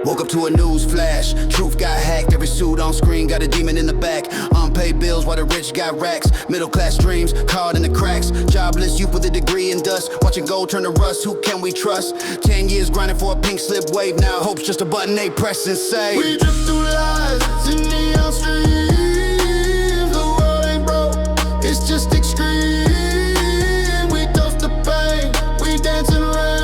Woke up to a news flash. Truth got hacked. Every suit on screen got a demon in the back. Unpaid bills while the rich got racks. Middle class dreams caught in the cracks. Jobless youth with a degree in dust. Watching gold turn to rust. Who can we trust? 10 years grinding for a pink slip wave. Now hope's just a button they press and say, we drift through lies in neon streams. The world ain't broke, it's just extreme. We toast the pain, we dance in rain.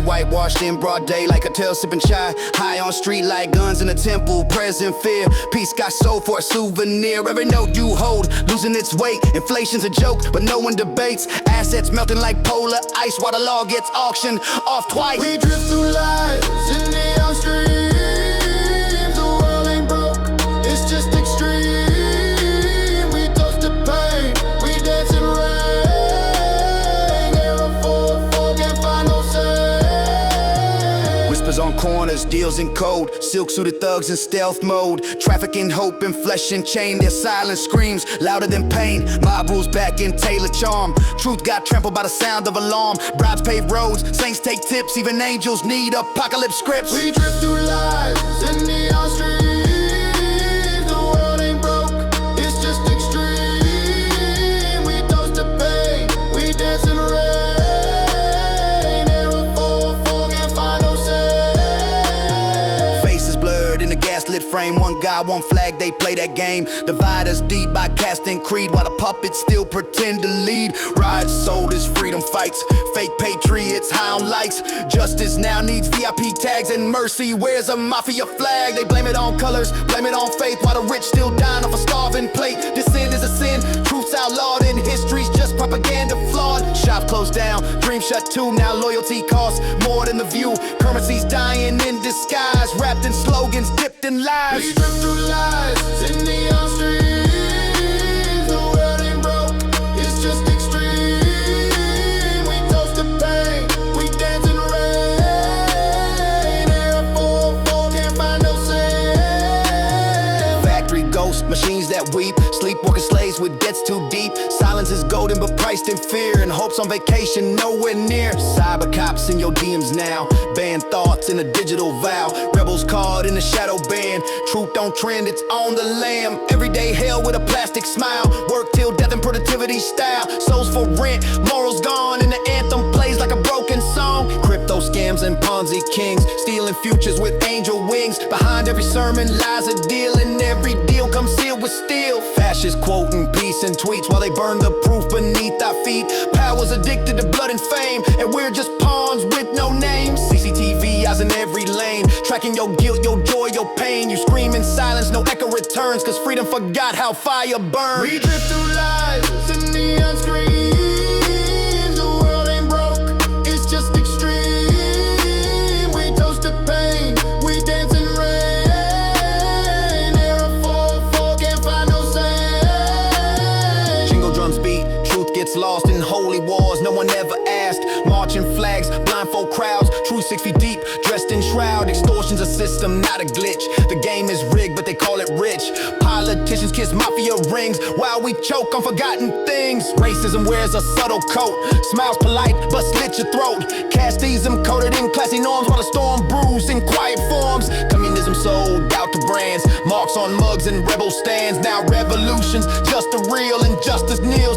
Whitewashed in broad day like a tail sipping chai. High on street like guns in a temple. Present fear, peace got sold for a souvenir. Every note you hold, losing its weight. Inflation's a joke, but no one debates. Assets melting like polar ice while the law gets auctioned off twice. We drift through lives in neon streams. The world ain't broke, it's just extreme. We toast to pain, we dance in rain. Era 4-4 can't find no say. Whispers on corners, deals in code. Silk-suited thugs in stealth mode. Trafficking hope in flesh and chain. Their silent screams louder than pain. Mob rules back in Taylor charm. Truth got trampled by the sound of alarm. Bribes pave roads, saints take tips. Even angels need apocalypse scripts. We drift through lives in neon streams. The world ain't broke, it's just extreme. We toast to pain, we dance in rain. Gaslit frame, one God, one flag, they play that game. Divide us deep by casting creed while the puppets still pretend to lead. Ride soldiers, freedom fights, fake patriots, high on likes. Justice now needs VIP tags and mercy wears a mafia flag. They blame it on colors, blame it on faith while the rich still dying off a starving plate. This sin is a sin, truth's outlawed and history's just propaganda flawed. Shop closed down, dream shut too, now loyalty costs more than the view. Currency's dying in disguise, wrapped in slogans, dipped in lies. We drift through lies in neon streams. The world ain't broke, it's just extreme. We toast to pain, we dance in rain. Era 4-4 can't find no same. Factory ghosts, machines that weep. Sleepwalking slaves with debts too deep. Silence is golden but priced in fear. And hopes on vacation nowhere near. Cyber cops in your DMs now. Ban thoughts in a digital vow. Rebels caught in the shadow band. Truth don't trend, it's on the lamb. Everyday hell with a plastic smile. Work till death and productivity style. Souls for rent, morals gone. And the anthem plays like a broken song. Crypto scams and Ponzi kings. Stealing futures with angel wings. Behind every sermon lies a deal. And every deal comes sealed with steel. Fascists quoting peace in tweets while they burn the proof beneath our feet. Power's addicted to blood and fame, and we're just pawns with no names. CCTV eyes in every lane, tracking your guilt, your joy, your pain. You scream in silence, no echo returns, cause freedom forgot how fire burns. We drift through lives in neon screens. The world ain't broke, it's just extreme. We toast to pain, we dance in rain. Era 4-4 can't find no same. Jingle drums beat, truth gets lost in holy wars no one ever asked. Marching flags, blindfold crowds, true 6 feet deep, dressed in shroud. Extortion's a system, not a glitch. The game is rigged, but they call it rich. Politicians kiss mafia rings while we choke on forgotten things. Racism wears a subtle coat, smiles polite but slit your throat. Casteism coded in classy norms while the storm brews in quiet forms. Communism sold out to brands, marks on mugs and rebel stands. Now revolution's just a real injustice kneels.